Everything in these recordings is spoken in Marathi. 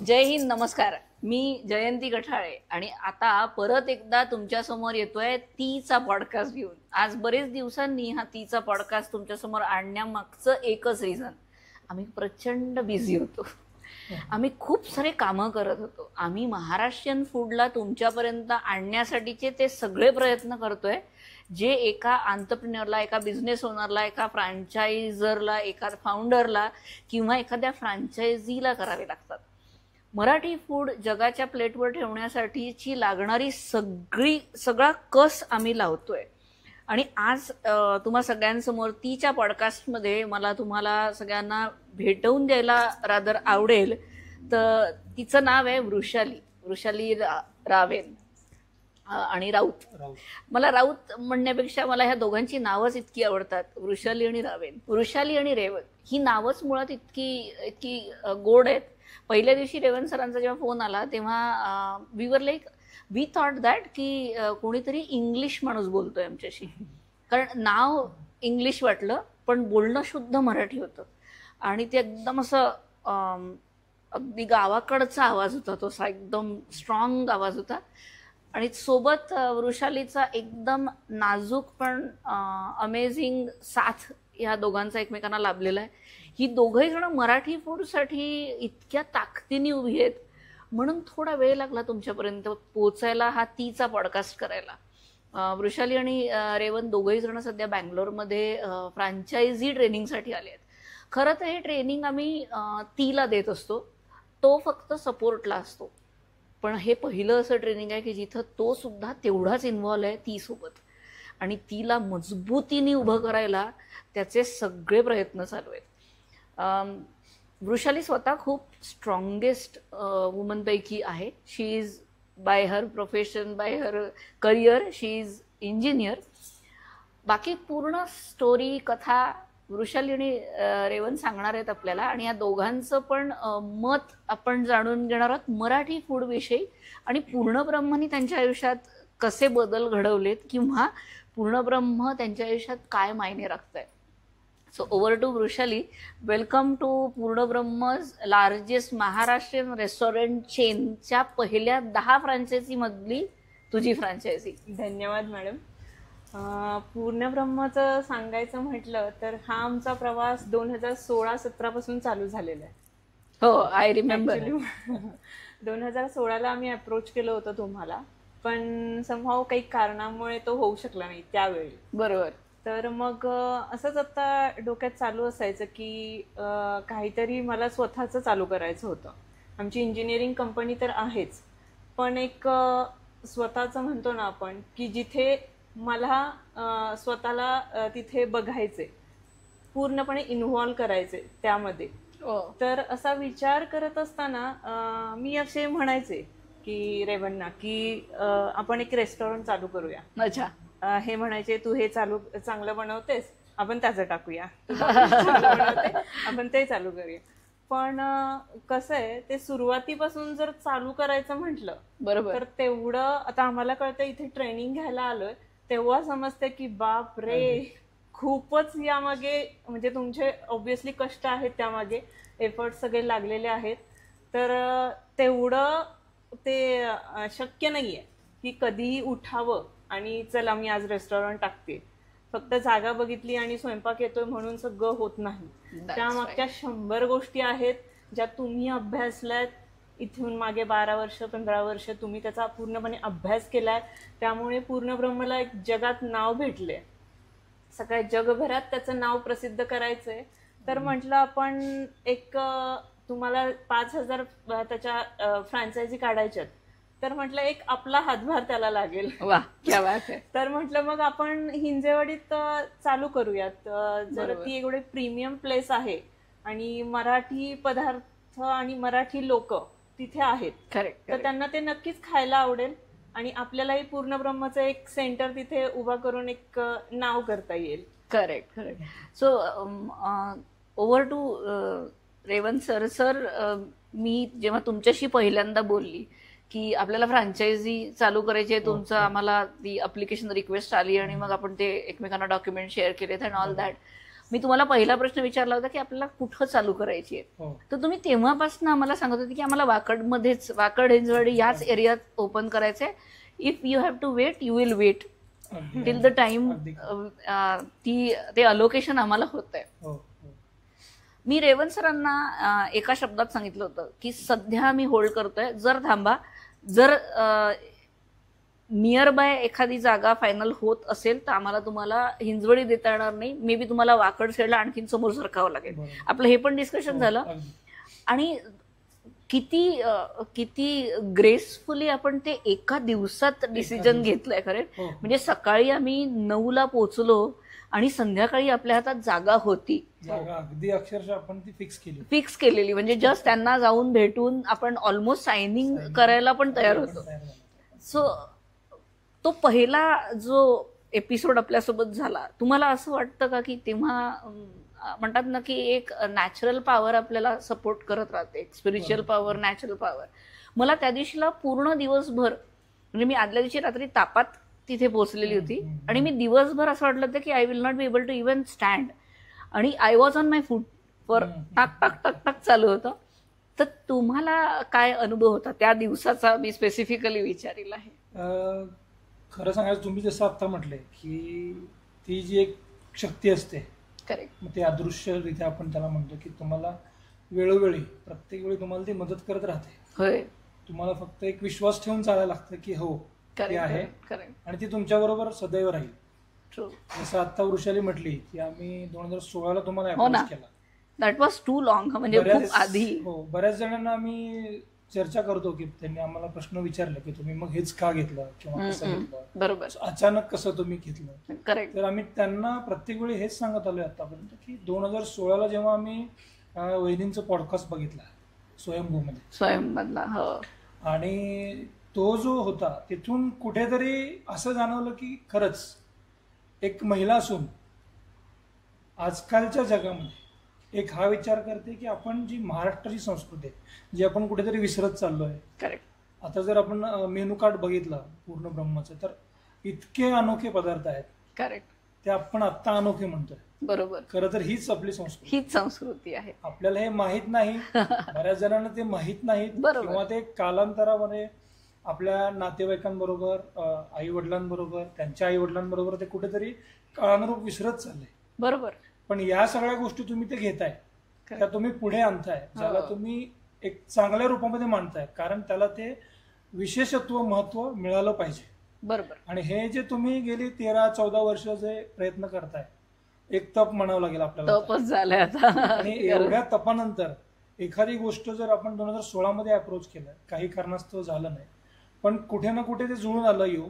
जय हिंद, नमस्कार. मी जयंती गठाळे आणि आता परत एकदा तुमच्यासमोर येतोय तीचा पॉडकास्ट घेऊन. आज बरेच दिवसांनी हा तीचा पॉडकास्ट तुमच्यासमोर आणण्यामागचं एकच रिझन, आम्ही प्रचंड बिझी होतो. आम्ही खूप सारे कामं करत होतो. आम्ही महाराष्ट्रीयन फूडला तुमच्यापर्यंत आणण्यासाठीचे ते सगळे प्रयत्न करतोय जे एका आंतरप्रिन्युअरला, एका बिझनेस ओनरला, एका फ्रँचायझरला, एका फाउंडरला किंवा एखाद्या फ्रँचायझीला करावे लागतात. मराठी फूड जगाच्या प्लेटवर ठेवण्यासाठीची लागणारी सगळा कस आम्ही लावतोय. आणि आज तुम्हा सगळ्यांसमोर तीच्या पॉडकास्टमध्ये मला तुम्हाला सगळ्यांना भेटवून द्यायला रादर आवडेल. तर तिचं नाव आहे वृषाली रावेन आणि राऊत. मला राऊत म्हणण्यापेक्षा मला ह्या दोघांची नावच इतकी आवडतात, वृषाली आणि रावेन. वृषाली आणि रेवत ही नावच मुळात इतकी गोड आहेत. पहिल्या दिवशी रेवंत सरांचा जेव्हा फोन आला तेव्हा वी थॉट दॅट की कोणीतरी इंग्लिश माणूस बोलतोय आमच्याशी, कारण नाव इंग्लिश वाटलं पण बोलणं शुद्ध मराठी होतं. आणि ते एकदम असं अगदी गावाकडचा आवाज होता, तो असा एकदम स्ट्रॉंग आवाज होता. आणि सोबत वृषालीचा एकदम नाजूक पण अमेझिंग साथ ह्या दोघांचा एकमेकांना लाभलेला आहे. ही दोघंही जण मराठी फूडसाठी इतक्या ताकदीने उभी आहेत म्हणून थोडा वेळ लागला तुमच्यापर्यंत पोचायला, हा तीचा पॉडकास्ट करायला. वृषाली आणि रेवंत दोघंही जण सध्या बँगलोरमध्ये फ्रँचायझी ट्रेनिंगसाठी आले आहेत. खरं तर हे ट्रेनिंग आम्ही तीला देत असतो, तो फक्त सपोर्टला असतो. पण हे पहिलं असं ट्रेनिंग आहे की जिथं तो सुद्धा तेवढाच इन्व्हॉल्व आहे तीसोबत, आणि तीला मजबूतीने उभं करायला त्याचे सगळे प्रयत्न चालू आहेत. वृषाली स्वतः खूप स्ट्रॉंगेस्ट वुमनपैकी आहे. She is by her profession, by her career she is engineer. बाकी पूर्ण स्टोरी कथा वृषाली आणि रेवंत सांगणार आहेत आपल्याला, आणि या दोघांचं पण मत आपण जाणून घेणार आहोत मराठी फूड विषयी, आणि पूर्णब्रह्मनी त्यांच्या आयुष्यात कसे बदल घडवलेत किंवा पूर्णब्रह्म त्यांच्या आयुष्यात काय मायने राखत आहे. So over to Vrushali. Welcome to पूर्णब्रह्मज लार्जेस्ट महाराष्ट्रीयन रेस्टॉरंट चेनच्या पहिल्या 10 फ्रँचायझी मधली तुझी फ्रँचायझी. धन्यवाद मॅडम. पूर्णब्रह्मचं सांगायचं म्हटलं तर हा आमचा प्रवास 2016-17 पासून चालू झालेला आहे. हो, आय रिमेंबर. 2016ला आम्ही अप्रोच केलं होतं तुम्हाला, पण समहाव काही कारणामुळे तो होऊ शकला नाही त्यावेळी. बरोबर. तर मग असंच आता डोक्यात चालू असायचं की काहीतरी मला स्वतःचं चालू करायचं होतं. आमची इंजिनिअरिंग कंपनी तर आहेच, पण एक स्वतःचं म्हणतो ना आपण की जिथे मला स्वतःला तिथे बघायचे, पूर्णपणे इन्व्हॉल्व करायचे त्यामध्ये. तर असा विचार करत असताना मी असे म्हणायचे की रेवंना की आपण एक रेस्टॉरंट चालू करूया. अच्छा. हे म्हणायचे तू हे चांगलं बनवतेस, आपण त्याचं टाकूया. आपण ते चालू करूया. पण कसं आहे, ते सुरुवातीपासून जर चालू करायचं म्हटलं बरोबर तर तेवढं आता आम्हाला कळतं, इथे ट्रेनिंग घ्यायला आलोय तेव्हा समजते की बाप रे, खूपच यामागे म्हणजे तुमचे ऑब्व्हियसली कष्ट आहेत, त्यामागे एफर्ट सगळे लागलेले आहेत. तर तेवढं ते शक्य नाहीये की कधीही उठावं आणि चला मी आज रेस्टॉरंट टाकते. फक्त जागा बघितली आणि स्वयंपाक येतोय म्हणून सगळं होत नाही. त्यामागच्या 100 गोष्टी आहेत ज्या तुम्ही अभ्यासल्यात. इथून मागे 12 वर्ष 15 वर्ष तुम्ही त्याचा पूर्णपणे अभ्यास केलाय. त्यामुळे पूर्णब्रह्मला एक जगात नाव भेटले, सगळ्या जगभरात त्याचं नाव प्रसिद्ध करायचंय. तर म्हटलं आपण एक तुम्हाला 5,000 त्याच्या फ्रँचायझी काढायच्यात, तर म्हटलं एक आपला हातभार त्याला लागेल. वा, क्या बात आहे. तर म्हटलं मग आपण हिंजेवाडीत चालू करूयात. जर ती एवढे प्रीमियम प्लेस आहे आणि मराठी पदार्थ आणि मराठी लोक तिथे आहेत, तर त्यांना ते नक्कीच खायला आवडेल आणि आपल्यालाही पूर्णब्रह्मचं एक सेंटर तिथे उभा करून एक नाव करता येईल. Correct. So over to Revanth sir. मी जेव्हा तुमच्याशी पहिल्यांदा बोलली की आपल्याला फ्रँचायझी चालू करायची आहे, तुमचं आम्हाला ती अप्लिकेशन रिक्वेस्ट आली आणि मग आपण ते एकमेकांना डॉक्युमेंट शेअर केलेत अँड ऑल दॅट. मी तुम्हाला पहिला प्रश्न विचारला होता की आपल्याला कुठं चालू करायची आहे, हो. तर तुम्ही तेव्हापासून आम्हाला सांगत होते की आम्हाला वाकड हिंजवडी याच एरियात ओपन करायचंय. If you have to wait you will wait till the time ते अलोकेशन आम्हाला होत आहे. हो, हो. मी रेवंत सरांना एका शब्दात सांगितलं होतं की सध्या मी होल्ड करतोय, जर थांबा, जर नियर बाय एखादी जागा फायनल होत असेल तर आम्हाला तुम्हाला हिंजवडी देता येणार नाही, मे बी तुम्हाला वाकड साईडला आणखीन समोर सरकावं लागेल. बरोबर. आपलं हे पण डिस्कशन हो, झालं. अगदी. आणि किती ग्रेसफुली आपण ते एका दिवसात डिसिजन घेतलंय खरे. हो. म्हणजे सकाळी आम्ही 9ला पोहोचलो आणि संध्याकाळी आपल्या हातात जागा होती, जागा अगदी अक्षरशः आपण ती फिक्स केलेली. म्हणजे जस्ट त्यांना जाऊन भेटून आपण ऑलमोस्ट सायनिंग करायला पण तयार होतो. सो तो पहिला जो एपिसोड आपल्यासोबत झाला, तुम्हाला असं वाटतं का की तेव्हा म्हणतात ना की एक नॅचरल पॉवर आपल्याला सपोर्ट करत राहते, एक स्पिरिच्युअल पॉवर, नॅचरल पॉवर. मला त्या दिवशीला पूर्ण दिवसभर, म्हणजे मी आदल्या दिवशी रात्री तापात तिथे पोहोचलेली होती आणि मी दिवसभर असं वाटलं होतं की I will not be able to even stand, आणि I was on my foot वर टाक टाक टाक टाक चालू होतं. तर तुम्हाला काय अनुभव होता त्या दिवसाचा, मी स्पेसिफिकली विचारेल आहे. खरं सांगायचं, तुम्ही जसं आता म्हटलंय की ती जी एक शक्ती असते, करेक्ट, मग ते अदृश्यरित्या आपण त्याला म्हणतो की तुम्हाला वेळोवेळी प्रत्येक वेळी तुम्हाला ती मदत करत राहते. होय, तुम्हाला फक्त एक विश्वास ठेवून चालायला लागतं की हो ते आहे करेक्ट, आणि ती तुमच्याबरोबर सदैव राहील. ट्रू. जसं आता वृषाली म्हटली की आम्ही 2016ला तुम्हाला हो ना. अप्रोच केला. दॅट वॉज टू लॉंग, म्हणजे खूप आधी. हो, बऱ्याच जणांना आम्ही चर्चा करतो की त्यांनी आम्हाला प्रश्न विचारले की तुम्ही मग हेच का घेतलं किंवा कसं घेतलं, बरोबर, अचानक कसं तुम्ही घेतलं. करेक्ट. तर आम्ही त्यांना प्रत्येक वेळी हेच सांगत आलोय आतापर्यंत की 2016ला जेव्हा आम्ही वहिनींचं पॉडकास्ट बघितला स्वयंभूमध्ये, स्वयंमधला, हो, आणि तो जो होता तिथून कुठेतरी असं जाणवलं की खरंच एक महिला असून आजकालच्या जगामध्ये एक हा विचार करते की आपण जी महाराष्ट्राची संस्कृती आहे, जी आपण कुठेतरी विसरत चाललोय. करेक्ट. आता जर आपण मेनू कार्ड बघितलं पूर्ण ब्रह्मचं, तर इतके अनोखे पदार्थ आहेत, करेक्ट, ते आपण आत्ता अनोखे म्हणतोय. बरोबर, खरं तर हीच आपली संस्कृती, हीच संस्कृती आहे. आपल्याला हे माहीत नाही, बऱ्याच जणांना ते माहीत नाही, बरोबर. किंवा ते कालांतरामध्ये आपल्या नातेवाईकांबरोबर, आई वडिलांबरोबर, त्यांच्या आई वडिलांबरोबर ते कुठेतरी काळानुरूप विसरत चाललंय. बरोबर. पण या सगळ्या गोष्टी तुम्ही ते घेताय, त्या तुम्ही पुढे आणताय, ज्याला तुम्ही एक चांगल्या रूपामध्ये मांडताय, कारण त्याला ते विशेषत्व, महत्व मिळालं पाहिजे. बरोबर. आणि हे जे तुम्ही गेली 13-14 वर्ष जे प्रयत्न करताय, एक तप म्हणावं लागेल आपल्याला. तपच झालंय आता. आणि एवढ्या तपानंतर एखादी गोष्ट जर आपण 2016 मध्ये अप्रोच केलं, काही कारणास्तव झालं नाही, पण कुठे ना कुठे ते जुळून आलं येऊ,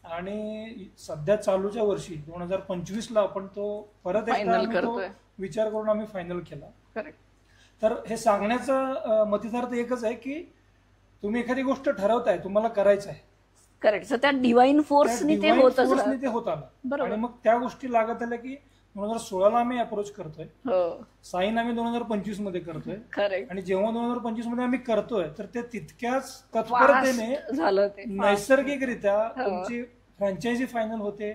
आणि सध्या चालूच्या वर्षी 2025ला आपण तो परत एकदा विचार करून आम्ही फायनल केला. करेक्ट. तर हे सांगण्याचा मतितार्थ एकच आहे की तुम्ही एखादी गोष्ट ठरवताय, तुम्हाला करायचं आहे. करेक्ट. सो त्या डिवाइन फोर्सनी ते होत आलं, आणि मग त्या गोष्टी लागत आल्या की 2016ला आम्ही अप्रोच करतोय, साईन आम्ही 2025 मध्ये करतोय. करेक्ट. आणि जेव्हा 2025 मध्ये आम्ही करतोय तर ते तितक्याच तत्परतेने झालं, ते नैसर्गिकरित्या तुमची फ्रँचायझी फायनल होते,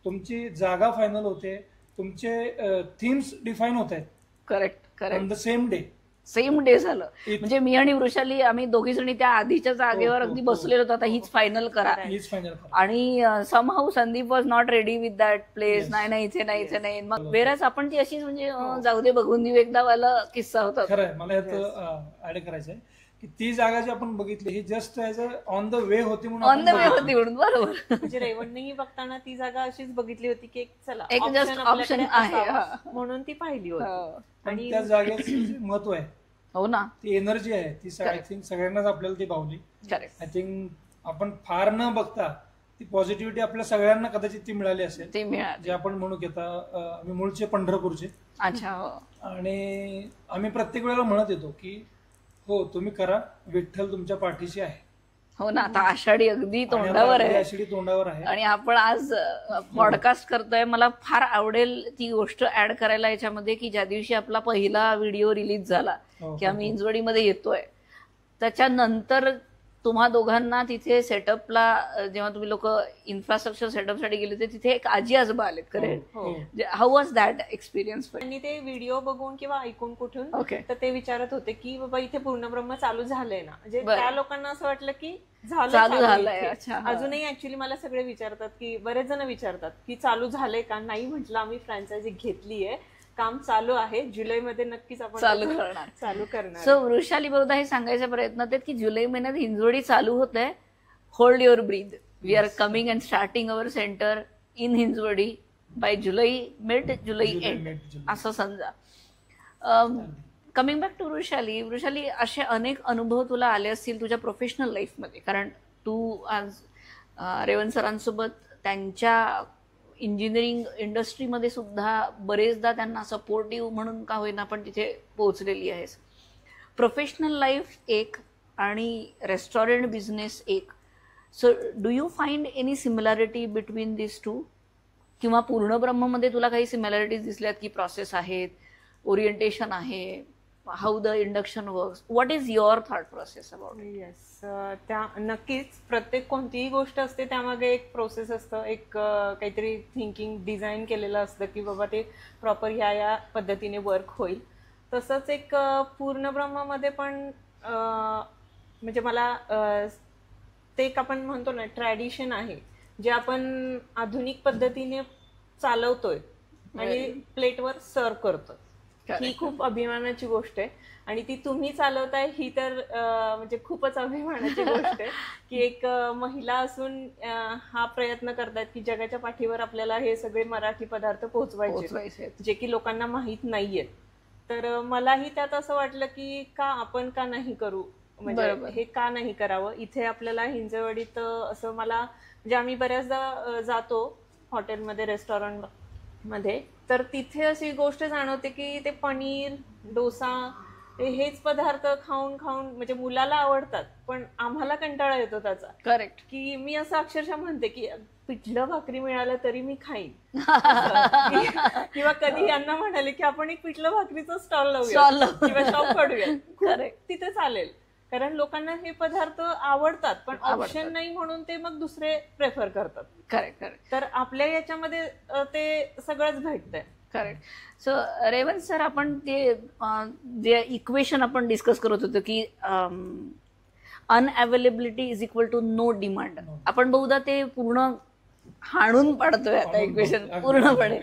तुमची जागा फायनल होते, तुमचे थीम्स डिफाईन होत आहेत. Correct. Correct. On the same day झालं. म्हणजे मी आणि वृषाली आम्ही दोघी जणी त्या आधीच्या जागेवर अगदी बसलेलो होतो, आता हीच फायनल करा. आणि somehow Sandeep was not ready with that place. नाही इथे नाही. मग वेळेस आपण ती अशीच म्हणजे जाऊ दे बघून देऊ एकदा वाला किस्सा होता. खरंय. मला यात ऍड करायचंय की ती जागा जी आपण बघितली ही just as a on the way होती म्हणून. बरोबर. म्हणजे रेवणनेही बघताना ती जागा अशीच बघितली होती की चला एक जस्ट ऑप्शन आहे म्हणून ती पाहिली होती. आणि त्या जागेचं महत्व आहे, हो ना, ती एनर्जी आहे, ती आय थिंक सगळ्यांनाच आपल्याला ती भावली. आय थिंक आपण फार न बघता ती पॉझिटिव्हिटी आपल्या सगळ्यांना कदाचित ती मिळाली असेल. जे आपण म्हणू की आता आम्ही मूळचे पंढरपूरचे. अच्छा. आणि आम्ही प्रत्येक वेळेला म्हणत येतो की हो तुम्ही करा, विठ्ठल तुमच्या पाठीशी आहे. हो ना. आता आषाढी अगदी तोंडावर आहे. आषाढी तोंडावर आहे. आणि आपण आज पॉडकास्ट करतोय. मला फार आवडेल ती गोष्ट ऍड करायला याच्यामध्ये की ज्या दिवशी आपला पहिला व्हिडिओ रिलीज झाला की आम्ही हिंजवडीमध्ये येतोय, त्याच्यानंतर तुम्हा दोघांना तिथे सेटअपला जेव्हा तुम्ही लोक इन्फ्रास्ट्रक्चर सेटअपसाठी गेले होते तिथे एक आजी आजोबा आलेत करेक्ट? हो. How was that experience? आणि ते व्हिडिओ बघून किंवा ऐकून कुठून ओके. तर ते विचारत होते की बाबा इथे पूर्णब्रह्म चालू झालंय ना, म्हणजे बरं. त्या लोकांना असं वाटलं की चालू चालू झालंय. इथे. अच्छा, हा. अजूनही ऍक्च्युली मला सगळे विचारतात की बरेच जण विचारतात की चालू झालंय का, नाही म्हटलं आम्ही फ्रँचायझी घेतलीये, काम चालू आहे, जुलैमध्ये नक्कीच आपण चालू त्याचं करणार. चालू करणार. सो वृषाली बहुधा हे सांगायचा प्रयत्न आहेत की जुलै महिन्यात हिंजवडी चालू होत आहे. Hold your breath. We are coming and starting our centre in Hinjewadi by July mid July end असं समजा. Coming back to Vrushali. Vrushali, असे अनेक अनुभव तुला आले असतील तुझ्या प्रोफेशनल लाईफमध्ये, कारण तू आज रेवंत सरांसोबत त्यांच्या इंजिनिअरिंग इंडस्ट्रीमध्ये सुद्धा बरेचदा त्यांना सपोर्टिव्ह म्हणून का होईना पण तिथे पोहोचलेली आहेस. प्रोफेशनल लाईफ एक आणि रेस्टॉरंट बिझनेस एक. So do you find any similarity between this two? किंवा पूर्णब्रह्ममध्ये तुला काही सिमिलॅरिटीज दिसल्यात की प्रोसेस आहेत, ओरिएंटेशन आहे, how the induction works? What is your thought process about it? Yes, त्या नक्कीच प्रत्येक कोणतीही गोष्ट असते त्यामागे एक प्रोसेस असतं, एक काहीतरी थिंकिंग डिझाईन केलेलं असतं की बाबा ते प्रॉपर ह्या पद्धतीने वर्क होईल. तसंच एक पूर्णब्रह्मामध्ये पण म्हणजे मला ते एक आपण म्हणतो ना ट्रॅडिशन आहे जे आपण आधुनिक पद्धतीने चालवतोय आणि प्लेटवर सर्व करतोय. ही खूप अभिमानाची गोष्ट आहे आणि ती तुम्ही चालवताय ही तर म्हणजे खूपच अभिमानाची गोष्ट आहे की एक महिला असून हा प्रयत्न करतायत की जगाच्या पाठीवर आपल्याला हे सगळे मराठी पदार्थ पोहोचवायचे जे की लोकांना माहीत नाहीयेत. तर मलाही त्यात असं वाटलं की आपण का नाही करू, म्हणजे हे का नाही करावं. इथे आपल्याला हिंजवडीत असं मला म्हणजे आम्ही बऱ्याचदा जातो हॉटेलमध्ये, रेस्टॉरंट मध्ये, तर तिथे अशी गोष्ट जाणवते की ते पनीर, डोसा हेच पदार्थ खाऊन खाऊन म्हणजे मुलाला आवडतात पण आम्हाला कंटाळा येतो त्याचा. करेक्ट. की मी असं अक्षरशः म्हणते की पिठलं भाकरी मिळालं तरी मी खाईन. किंवा कधी यांना म्हणाले की आपण एक पिठलं भाकरीचं स्टॉल लावूया किंवा शॉप काढूया, तिथे चालेल. कारण लोकांना हे पदार्थ आवडतात पण ऑप्शन नाही म्हणून ते मग दुसरे प्रेफर करतात. Correct correct. तर आपल्या याच्यामध्ये ते सगळंच भेटतंय. करेक्ट. सो रेवंत सर, आपण ते जे इक्वेशन आपण डिस्कस करत होतो की unavailability is equal to no demand, आपण बहुधा ते पूर्ण हाणून पाडतोय आता इक्वेशन पूर्णपणे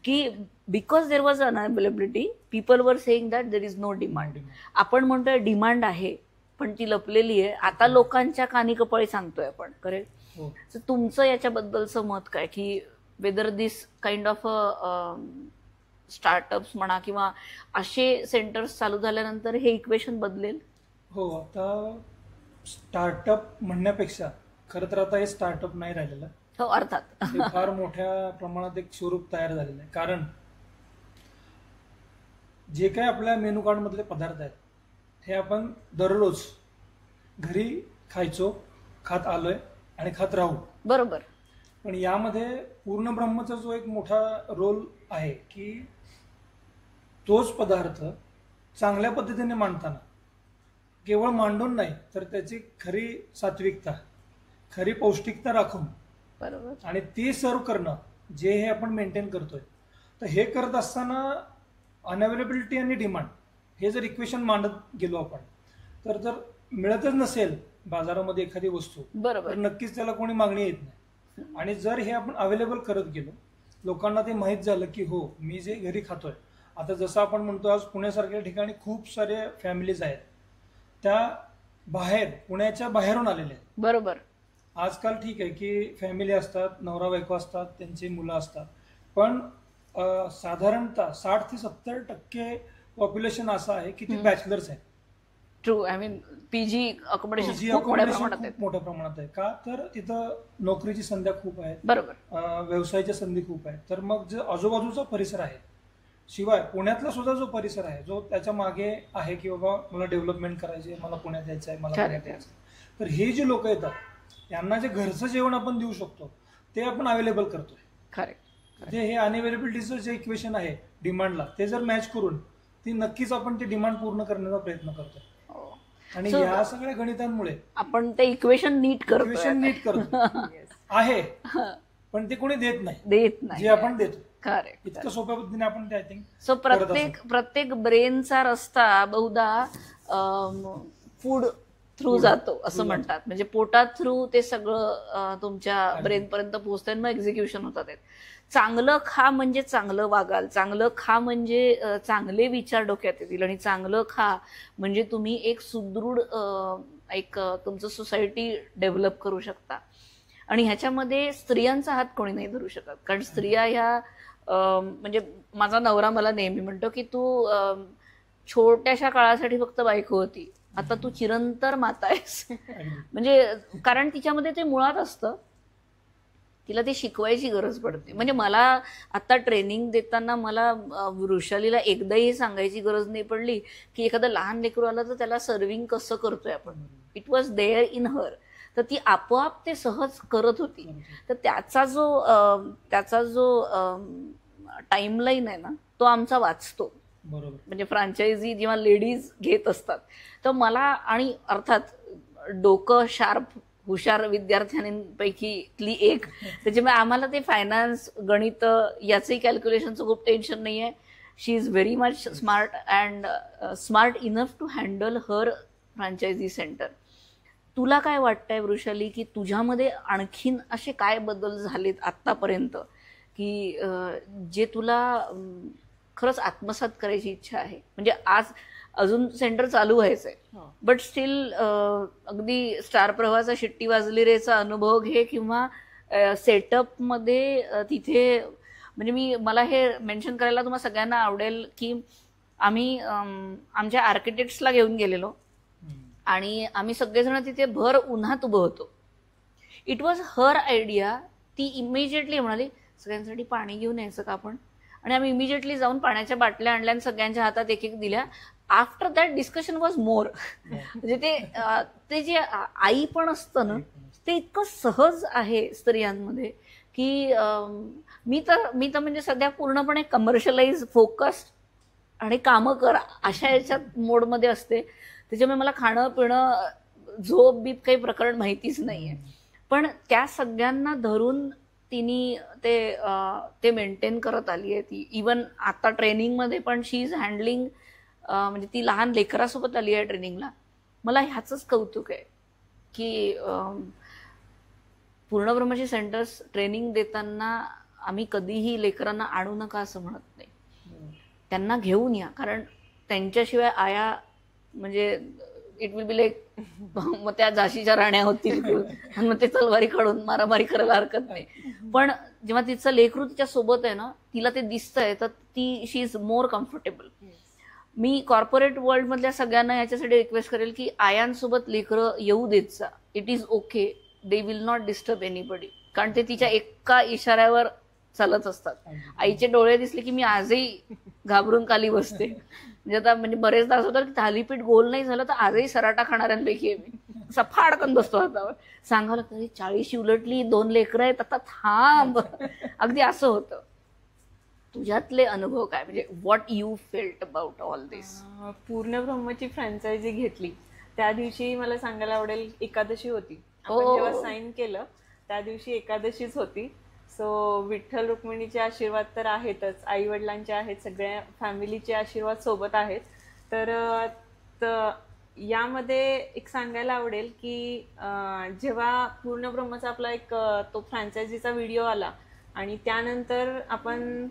की because there was unavailability people were saying that there is no demand. आपण म्हणतोय डिमांड आहे पण ती लपलेली आहे, आता लोकांच्या कानी कपाळी सांगतोय आपण. करेक्ट. सो तुमचं याच्याबद्दलचं मत काय की whether this kind of startups म्हणा किंवा असे सेंटर्स चालू झाल्यानंतर हे इक्वेशन बदलेल? हो, आता स्टार्टअप म्हणण्यापेक्षा खरं तर आता हे स्टार्टअप नाही राहिलेलं. हो, अर्थात हे फार मोठ्या प्रमाणात एक स्वरूप तयार झालेलं आहे. कारण जे काही आपल्या मेनू कार्ड मधले पदार्थ आहेत हे आपण दररोज घरी खायचो, खात आलोय आणि खात राहू. बरोबर. पण यामध्ये पूर्ण ब्रह्मचा जो एक मोठा रोल आहे की तोच पदार्थ चांगल्या पद्धतीने मांडताना केवळ मांडून नाही तर त्याची खरी सात्विकता, खरी पौष्टिकता राखून बरोबर आणि ती सर्व करणं जे हे आपण मेंटेन करतोय. तर हे करत असताना अनअवेलेबिलिटी आणि डिमांड हे जर इक्वेशन मांडत गेलो आपण तर जर मिळतच नसेल बाजारामध्ये एखादी वस्तू बरोबर तर नक्कीच त्याला कोणी मागणी येत नाही. आणि जर हे आपण अवेलेबल करत गेलो, लोकांना ते माहीत झालं की हो मी जे घरी खातोय, आता जसं आपण म्हणतो आज पुण्यासारख्या ठिकाणी खूप सारे फॅमिलीज आहेत त्या बाहेर पुण्याच्या बाहेरून आलेल्या आहेत. बरोबर. आजकाल ठीक आहे की फॅमिली असतात, नवरा बायको असतात, त्यांची मुलं असतात, पण साधारणतः 60 ते 70% पॉप्युलेशन असं आहे की ते बॅचलर्स आहेत. True. I mean PG accommodation खूप मोठ्या प्रमाणात आहे. मोठ्या प्रमाणात आहे का तर तिथं नोकरीची संध्या खूप आहेत, बरोबर, व्यवसायाच्या संधी खूप आहेत. तर मग जो आजूबाजूचा परिसर आहे, शिवाय पुण्यातला सुद्धा जो परिसर आहे जो त्याच्या मागे आहे की बाबा मला डेव्हलपमेंट करायची आहे, मला पुण्यात यायचं आहे, मला पुण्यात यायचं आहे, तर हे जे लोक येतात यांना जे घरचं जेवण आपण देऊ शकतो ते आपण अवेलेबल करतोय. करेक्ट. म्हणजे हे अनअवेलेबिलिटीचं जे इक्वेशन आहे डिमांडला ते जर मॅच करून ती नक्कीच आपण ती डिमांड पूर्ण करण्याचा प्रयत्न करतो. आणि So- या सगळ्या गणितांमुळे आपण ते इक्वेशन नीट करतो इक्वेशन नीट करतो आहे, पण ते कोणी देत नाही देत नाही. जे आपण देतो. करेक्ट. इतकं सोप्या पद्धतीने आपण ते आय थिंक सो प्रत्येक ब्रेनचा रस्ता बहुधा फूड थ्रू जातो असं म्हणतात. म्हणजे पोटात थ्रू ते सगळं तुमच्या ब्रेन पर्यंत पोहोचतं आणि मग एक्झिक्युशन होतात. चांगलं खा म्हणजे चांगलं वागाल, चांगलं खा म्हणजे चांगले विचार डोक्यात येतील, आणि चांगलं खा म्हणजे तुम्ही एक सुदृढ तुमचं सोसायटी डेव्हलप करू शकता. आणि ह्याच्यामध्ये स्त्रियांचा हात कोणी नाही धरू शकत, कारण स्त्रिया ह्या म्हणजे माझा नवरा मला नेहमी म्हणतो की तू छोट्याशा काळासाठी फक्त बायको होती, आता तू चिरंतर माता आहेस. म्हणजे कारण तिच्यामध्ये ते मुळात असतं, तिला ते शिकवायची गरज पडते. म्हणजे मला आता ट्रेनिंग देताना मला वृषालीला एकदाही सांगायची गरज नाही पडली की एखादं लहान लेकरू आलं तर त्याला सर्विंग कसं करतोय आपण. इट वॉज देअर इन हर. तर ती आपोआप ते सहज करत होती. तर त्याचा जो टाइमलाईन आहे ना, तो आमचा वाचतो. बरोबर. म्हणजे फ्रँचायझी जेव्हा लेडीज घेत असतात तर मला, आणि अर्थात डोकं शार्प हुशार विद्यार्थ्यांपैकी एक, त्याच्यामुळे आम्हाला ते फायनान्स गणित याचंही कॅल्क्युलेशनचं खूप टेन्शन नाही आहे. She is very much smart and smart enough to handle her franchise center. तुला काय वाटतंय वृषाली की तुझ्यामध्ये आणखीन असे काय बदल झालेत आत्तापर्यंत की जे तुला खरंच आत्मसात करायची इच्छा आहे? म्हणजे आज अजून सेंटर चालू व्हायचंय, बट स्टील अगदी स्टार प्रवाहाचा शिट्टी वाजली रेचा अनुभव घे, किंवा सेटअप मध्ये तिथे, म्हणजे मला हे मेन्शन करायला तुम्हाला सगळ्यांना आवडेल की आम्ही आमच्या आर्किटेक्ट्सला घेऊन गेलेलो आणि आम्ही सगळेजण तिथे भर उन्हात उभं होतो. It was her idea. ती इमिजिएटली म्हणाली सगळ्यांसाठी पाणी घेऊन यायचं का आपण, आणि आम्ही इमिजिएटली जाऊन पाण्याच्या बाटल्या आणल्या आणि सगळ्यांच्या हातात एक एक दिल्या. After that discussion was more. म्हणजे ते जे आई पण असतं ना, ते इतकं सहज आहे स्त्रियांमध्ये की मी तर म्हणजे सध्या पूर्णपणे कमर्शियलाइज फोकस्ड आणि कामं करा अशा याच्यात मोडमध्ये असते. त्याच्यामुळे मला खाणं पिणं झोप बीप काही प्रकरण माहितीच नाहीये. पण त्या सगळ्यांना धरून तिने ते मेंटेन करत आली आहे. ती इवन आता ट्रेनिंगमध्ये पण शी इज हँडलिंग, म्हणजे ती लहान लेकरासोबत आली आहे ट्रेनिंगला. मला ह्याचंच कौतुक आहे की पूर्णब्रह्मची सेंटर्स ट्रेनिंग देताना आम्ही कधीही लेकरांना आणू नका असं म्हणत नाही. त्यांना घेऊन या, कारण त्यांच्याशिवाय आया म्हणजे इट विल बी लाईक मग त्या झाशीच्या राण्या होतील आणि मग ते तलवारी काढून मारामारी करायला हरकत नाही. पण जेव्हा तिचं लेकरू तिच्या सोबत आहे ना, तिला ते दिसतंय, तर शी इज मोर कम्फर्टेबल. मी कॉर्पोरेट वर्ल्ड मधल्या सगळ्यांना याच्यासाठी रिक्वेस्ट करेल की आयांसोबत लेकरं येऊ देत जा. It is okay, they will not disturb anybody. कारण ते तिच्या एका इशाऱ्यावर चालत असतात. आईचे डोळे दिसले की मी आजही घाबरून खाली बसते. म्हणजे आता म्हणजे बरेचदा असं होतं की थालीपीठ गोल नाही झालं तर आजही सराटा खाणाऱ्यांपैकी आहे मी. असा फाडकन बसतो हातावर. सांगावं लागतं 40 उलटली, 2 लेकरं आहेत, आता थांब. अगदी असं होतं. तुझ्यातले अनुभव काय, म्हणजे what you felt about all दिस? पूर्ण ब्रह्मची फ्रँचायझी घेतली त्या दिवशी मला सांगायला आवडेल एकादशी होती. आपण हो. जेव्हा साईन केलं त्या दिवशी एकादशीच होती. सो विठ्ठल रुक्मिणीचे आशीर्वाद तर आहेतच, आई वडिलांचे आहेत, सगळ्या फॅमिलीचे आशीर्वाद सोबत आहेत. तर यामध्ये एक सांगायला आवडेल की जेव्हा पूर्ण ब्रह्मचा आपला एक तो फ्रँचायझीचा व्हिडिओ आला आणि त्यानंतर आपण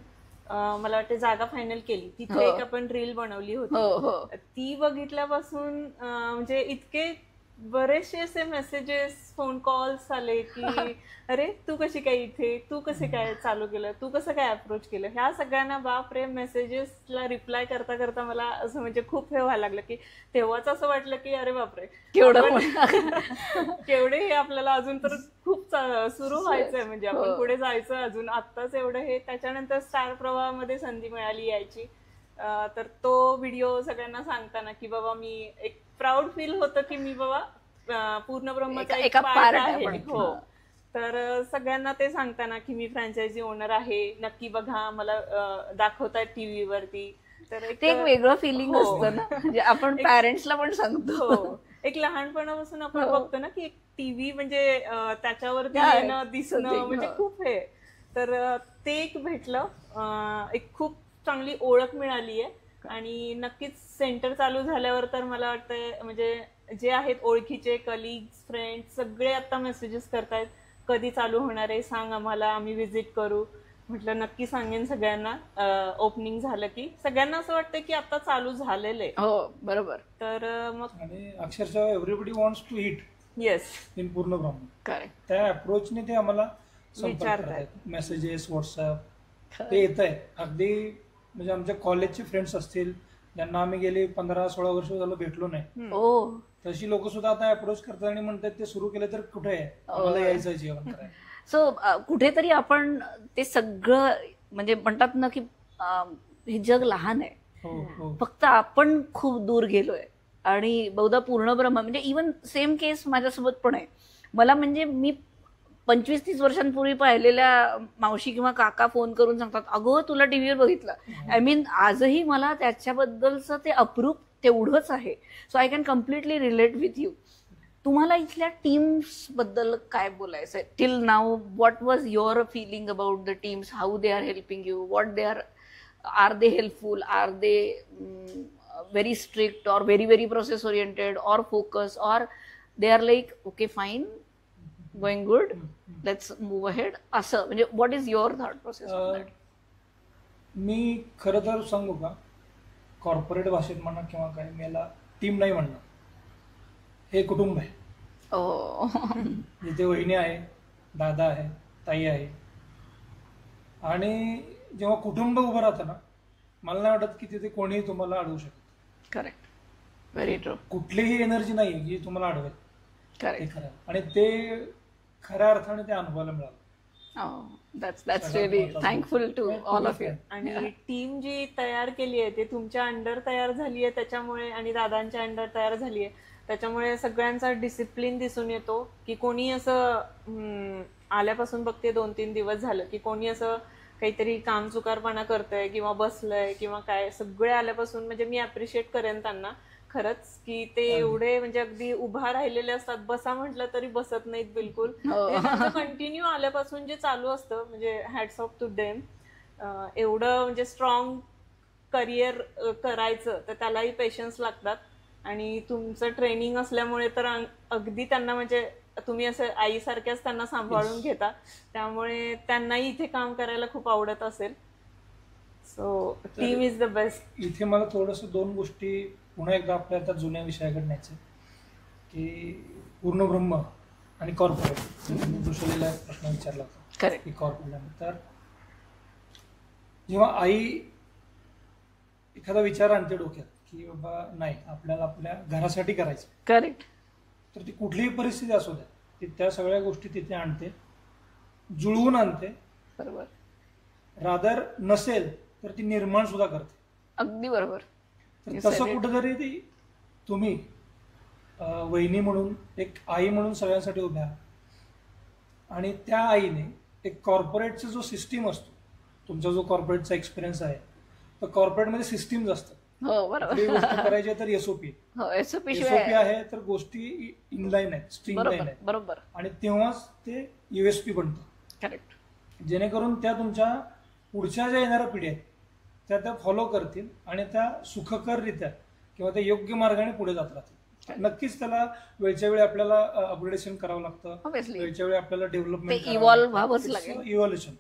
मला वाटतं जागा फायनल केली, तिथे एक आपण रील बनवली होती. ती बघितल्यापासून म्हणजे इतके बरेचसे असे मेसेजेस, फोन कॉल्स आले की अरे तू कशी काय इथे, तू कसे काय चालू केलं, तू कसं काय अप्रोच केलं. ह्या सगळ्यांना बापरे मेसेजेसला रिप्लाय करता करता मला असं म्हणजे खूप हे व्हायला लागलं की तेव्हाच असं वाटलं की अरे बापरे केवढे हे आपल्याला अजून तर खूप सुरू व्हायचंय, म्हणजे आपण पुढे जायचं अजून. आत्ताच एवढं हे. त्याच्यानंतर स्टार प्रवाहामध्ये संधी मिळाली यायची. तर तो व्हिडिओ सगळ्यांना सांगताना की बाबा मी एक प्राऊड फील होतं की मी बाबा पूर्ण ब्रह्मचा एक पार्ट आहे. हो. तर सगळ्यांना ते सांगताना की मी फ्रँचायझी ओनर आहे, नक्की बघा, मला दाखवतायत टीव्ही वरती. तर ते एक वेगळं फिलिंग असतं ना, म्हणजे आपण पॅरेंट्सला पण सांगतो. एक लहानपणापासून आपण हो. बघतो ना की एक टीव्ही म्हणजे त्याच्यावरती हा, येणं दिसणं something, म्हणजे हो. खूप हे तर ते एक भेटलं. एक खूप चांगली ओळख मिळाली आहे आणि नक्कीच सेंटर चालू झाल्यावर तर मला वाटतंय म्हणजे जे आहेत ओळखीचे कलिग्स फ्रेंड्स सगळे आता मेसेजेस करतायत कधी चालू होणार आहे सांग आम्हाला आम्ही व्हिजिट करू. म्हटलं नक्की सांगेन सगळ्यांना ओपनिंग झालं की सगळ्यांना असं वाटतं की आता चालू झालेलं आहे. हो बरोबर. तर मग आणि अक्षरशः everybody wants to hit yes in Purnabrahma. Correct. त्या अप्रोचने ते आम्हाला संपर्क विचारतायत. करतायत. मेसेजेस व्हॉट्सअप ते येत आहे. अगदी म्हणजे आमच्या कॉलेजचे फ्रेंड्स असतील ज्यांना आम्ही गेले 15-16 वर्ष झालं भेटलो नाही, ओ तशी लोक सुद्धा आता अप्रोच करतात आणि म्हणतात ते सुरू केलं तर कुठे आहे, आम्हाला यायचं आहे जेवण करायला. सो कुठेतरी आपण ते सगळं म्हणजे म्हणतात ना की हे जग लहान आहे, हो हो फक्त आपण खूप दूर गेलोय आणि बहुधा पूर्ण ब्रह्म म्हणजे इवन सेम केस माझ्यासोबत पण आहे. मला म्हणजे मी 25-30 वर्षांपूर्वी पाहिलेल्या मावशी किंवा काका फोन करून सांगतात अगो तुला टीव्हीवर बघितलं. आय मीन आजही मला त्याच्याबद्दलचं ते अप्रूप तेवढंच आहे. So I can completely relate with you. तुम्हाला इथल्या टीम्स बद्दल काय बोलायचं आहे? Till now what was your feeling about the teams, how they are helping you, what they are they helpful, are they very strict or very process oriented or focus, or they are like okay fine going good let's move ahead असं म्हणजे what is your thought process on that? मी खरं तर सांगू का, कॉर्पोरेट भाषेत म्हणा किंवा काय, मी याला टीम नाही म्हणणार, हे कुटुंब आहे. Oh. जिथे वहिनी आहे, दादा आहे, ताई आहे. आणि जेव्हा कुटुंब उभं राहतं ना, मला नाही वाटत की तिथे कोणीही तुम्हाला अडवू शकत. Correct. Very true. कुठलीही एनर्जी नाही आहे जी तुम्हाला अडवेल. ते Correct. खरं आहे. आणि ते खऱ्या अर्थाने ते अनुभवायला मिळालं. Oh, that's really thankful to all of you. आणि टीम जी तयार केली आहे ते तुमच्या अंडर तयार झाली आहे त्याच्यामुळे आणि दादांच्या अंडर तयार झाली आहे त्याच्यामुळे सगळ्यांचा डिसिप्लिन दिसून येतो की कोणी असं आल्यापासून बघते 2-3 दिवस झालं की कोणी असं काहीतरी काम चुकारपणा करतंय किंवा बसलंय किंवा काय, सगळे आल्यापासून म्हणजे मी अप्रिशिएट करेन त्यांना खरंच की ते एवढे म्हणजे अगदी उभा राहिलेले असतात. बसा म्हटलं तरी बसत नाहीत बिलकुल. कंटिन्यू आल्यापासून जे चालू असतं म्हणजे हॅट्स ऑफ टू देम. एवढं म्हणजे स्ट्रॉंग करिअर करायचं तर त्यालाही पेशन्स लागतात आणि तुमचं ट्रेनिंग असल्यामुळे तर अगदी त्यांना म्हणजे तुम्ही असं आईसारख्याच त्यांना सांभाळून घेता त्यामुळे त्यांनाही इथे काम करायला खूप आवडत असेल. So team is the best. इथे मला थोडंसं 2 गोष्टी पुन्हा एकदा आपल्या आता जुन्या विषयाकडे न्यायचं की पूर्ण ब्रह्म आणि कॉर्पोरेट. तुम्ही दुसरीला प्रश्न विचारला होता Correct. की कॉर्पोरेट, तर जेव्हा आई एखादा विचार आणते डोक्यात की बाबा नाही आपल्याला आपल्या घरासाठी करायचं, Correct. तर ती कुठलीही परिस्थिती असू द्या ती त्या सगळ्या गोष्टी तिथे आणते, जुळवून आणते. बरोबर. रादर नसेल तर ती निर्माण सुद्धा करते. अगदी बरोबर. तर You तसं said it. कुठेतरी ती तुम्ही वहिनी म्हणून एक आई म्हणून सगळ्यांसाठी उभ्या आहात. आणि त्या आईने एक कॉर्पोरेटचा जो सिस्टीम असतो, तुमचा जो कॉर्पोरेटचा एक्सपिरियन्स आहे, तर कॉर्पोरेटमध्ये सिस्टीम्स असतात. हो कुठलीही बरोबर. गोष्ट करायची आहे तर एसओपी, हो एसओपी एसओपी शिवाय आहे तर गोष्टी इनलाईन आहेत, स्ट्रीम लाईन बरोबर आहेत, बरोबर. आणि तेव्हाच ते युएसपी बनतं. करेक्ट. जेणेकरून त्या तुमच्या पुढच्या ज्या येणाऱ्या पिढ्या आहेत त्या फॉलो करतील आणि त्या सुखकररित्या किंवा त्या योग्य मार्गाने पुढे जात राहतील. नक्कीच त्याला वेळच्या वेळी आपल्याला अपग्रेडेशन करावं लागतं, ऑब्विसली वेळच्या वेळी आपल्याला ते डेव्हलपमेंट इव्हॉल्व्ह व्हावंच लागेल. इव्हॉल्युशन.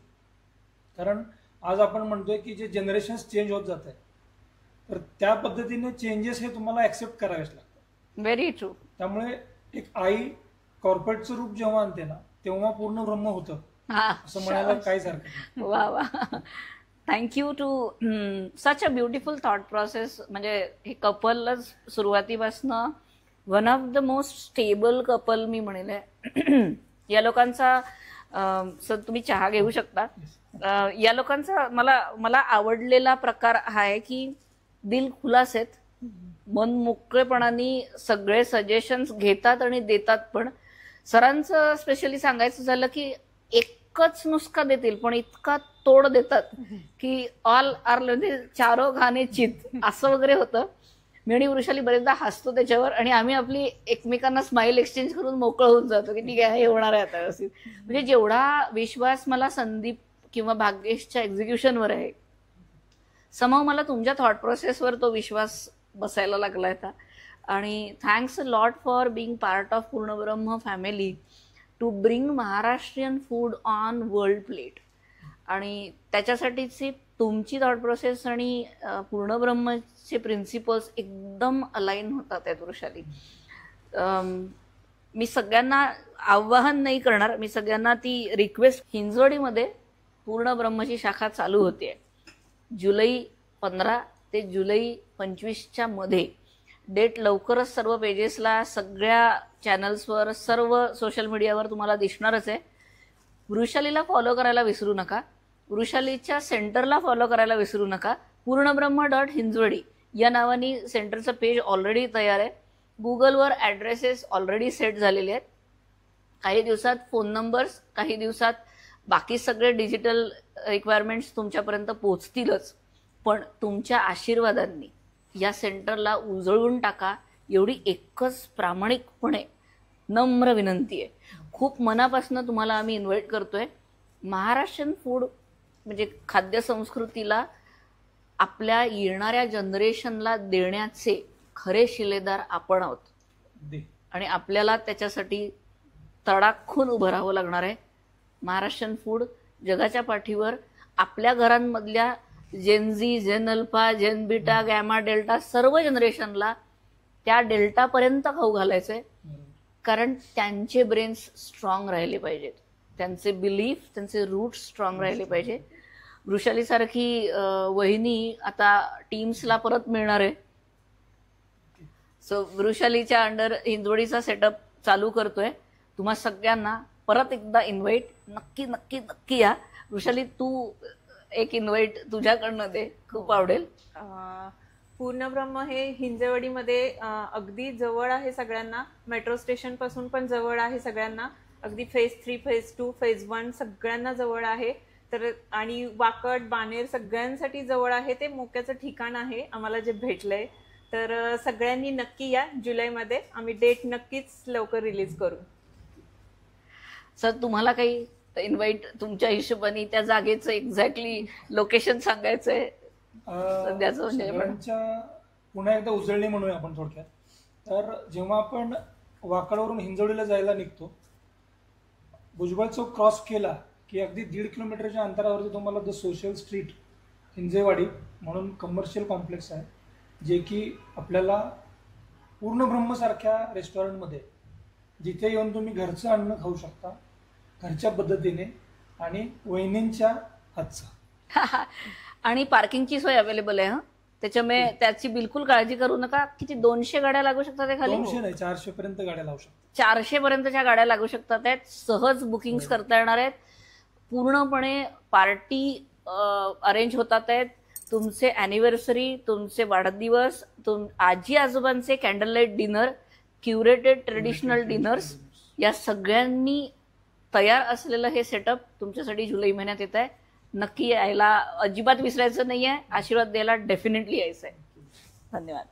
कारण आज आपण म्हणतोय की जे जनरेशन चेंज होत जात आहे, तर त्या पद्धतीने चेंजेस हे तुम्हाला ऍक्सेप्ट करावेच लागतात. Very true. त्यामुळे एक आई कॉर्पोरेटचं रूप जेव्हा आणते ना तेव्हा पूर्ण ब्रह्म होतं हा असं म्हणायला काहीच हरकत नाही. वा वा. Thank you to such a beautiful thought process. म्हणजे हे कपलच सुरुवातीपासनं one of the most stable couple मी म्हणेल आहे. या लोकांचा सर तुम्ही चहा घेऊ शकता. या लोकांचा मला आवडलेला प्रकार हा आहे की दिल खुलास आहेत, मन मोकळेपणाने सगळे सजेशन्स घेतात आणि देतात. पण सरांचं स्पेशली सांगायचं झालं की एकच नुसका देतील पण इतका तोड देतात की ऑल आर म्हणजे चारो घाने चित असं वगैरे होतं. मी आणि वृषाली बरेचदा हसतो त्याच्यावर आणि आम्ही आपली एकमेकांना स्माइल एक्सचेंज करून मोकळं होऊन जातो की ठीक आहे हे होणार आहे आता व्यवस्थित. म्हणजे जेवढा विश्वास मला संदीप किंवा भाग्येशच्या एक्झिक्युशनवर आहे, समहाव मला तुमच्या थॉट प्रोसेसवर तो विश्वास बसायला लागलाय आता. आणि thanks a lot for being part of Purnabramha family to bring Maharashtrian food on world plate. आणि त्याच्यासाठीची तुमची थॉट प्रोसेस आणि पूर्णब्रह्मचे प्रिन्सिपल्स एकदम अलाइन होतात त्या वृषाली. मी सगळ्यांना आवाहन नाही करणार, मी सगळ्यांना ती रिक्वेस्ट, हिंजवडीमध्ये पूर्णब्रह्मची शाखा चालू होते जुलै 15 ते जुलै 25च्या मध्ये. डेट लवकरच सर्व पेजेसला, सगळ्या चॅनल्सवर, सर्व सोशल मीडियावर तुम्हाला दिसणारच आहे. वृषालीला फॉलो करायला विसरू नका, वृषालीच्या सेंटरला फॉलो करायला विसरू नका. पूर्णब्रह्म.हिंजवडी या नावाने सेंटरचं पेज ऑलरेडी तयार आहे. गुगलवर ॲड्रेसेस ऑलरेडी सेट झालेले आहेत. काही दिवसात फोन नंबर्स, काही दिवसात बाकी सगळे डिजिटल रिक्वायरमेंट्स तुमच्यापर्यंत पोहोचतीलच. पण तुमच्या आशीर्वादांनी या सेंटरला उजळून टाका, एवढी एकच प्रामाणिकपणे नम्र विनंती आहे. खूप मनापासून तुम्हाला आम्ही इन्व्हाइट करतोय. महाराष्ट्रीयन फूड म्हणजे खाद्यसंस्कृतीला आपल्या येणाऱ्या जनरेशनला देण्याचे खरे शिलेदार आपण आहोत. आणि आपल्याला त्याच्यासाठी तडाखून उभं राहावं लागणार आहे. महाराष्ट्रीयन फूड जगाच्या पाठीवर आपल्या घरांमधल्या जेनझी, जेन अल्फा, जेन बीटा, गॅमा, डेल्टा सर्व जनरेशनला त्या डेल्टापर्यंत खाऊ घालायचं आहे. कारण त्यांचे ब्रेन्स स्ट्रॉंग राहिले पाहिजेत, त्यांचे बिलीफ, त्यांचे रूट स्ट्रॉंग राहिले पाहिजे. वृषालीसारखी वहिनी आता टीम्सला परत मिळणार आहे. सो वृषालीच्या अंडर हिंजवडीचा सेटअप चालू करतोय. तुम्हा सगळ्यांना परत एकदा इन्व्हाइट, नक्की नक्की नक्की या. वृषाली, तू एक इन्व्हाइट तुझ्याकडनं दे, खूप आवडेल. पूर्णब्रह्म हे हिंजवडीमध्ये अगदी जवळ आहे सगळ्यांना, मेट्रो स्टेशन पासून पण जवळ आहे सगळ्यांना. अगदी फेज 3, फेज 2, फेज 1 सगळ्यांना जवळ आहे. तर आणि वाकड, बाणेर सगळ्यांसाठी जवळ आहे. ते मोक्याचं ठिकाण आहे आम्हाला जे भेटलंय. तर सगळ्यांनी नक्की या. जुलैमध्ये आम्ही डेट नक्कीच लवकर रिलीज करू. सर, तुम्हाला काही इन्व्हाइट तुमच्या हिशोबाने त्या जागेचं एक्झॅक्टली लोकेशन सांगायचंय सध्याचं? म्हणजे सगळ्यांच्या पुन्हा एकदा उजळणी म्हणूया आपण थोडक्यात. तर जेव्हा आपण वाकडवरून हिंजवडीला जायला निघतो, भुजबळ चौक क्रॉस केला की अगदी 1.5 किलोमीटरच्या अंतरावरती तुम्हाला द सोशल स्ट्रीट हिंजेवाडी म्हणून कमर्शियल कॉम्प्लेक्स आहे, जे की आपल्याला पूर्णब्रह्मसारख्या रेस्टॉरंटमध्ये, जिथे येऊन तुम्ही घरचं अन्न खाऊ शकता घरच्या पद्धतीने आणि वहिनींच्या हातचा. आणि पार्किंगची सोय अवेलेबल आहे. त्याच्यामुळे त्याची बिलकुल काळजी करू नका. किती 200 गाड्या लागू शकतात? खाली 200 नाही, 400 पर्यंत गाड्या लावू शकतात. 400 पर्यंतच्या गाड्या लागू शकतात. आहेत सहज बुकिंग करता येणार आहेत. पूर्णपणे पार्टी अरेंज होतात आहेत. तुमचे अॅनिव्हर्सरी, तुमचे वाढदिवस, आजी आजोबांचे candle light dinner, curated traditional dinners, या सगळ्यांनी तयार असलेलं हे सेटअप तुमच्यासाठी जुलै महिन्यात येत आहे. नक्की यायला अजिबात विसरायचं नाहीये. आशीर्वाद द्यायला डेफिनेटली यायचं आहे. धन्यवाद.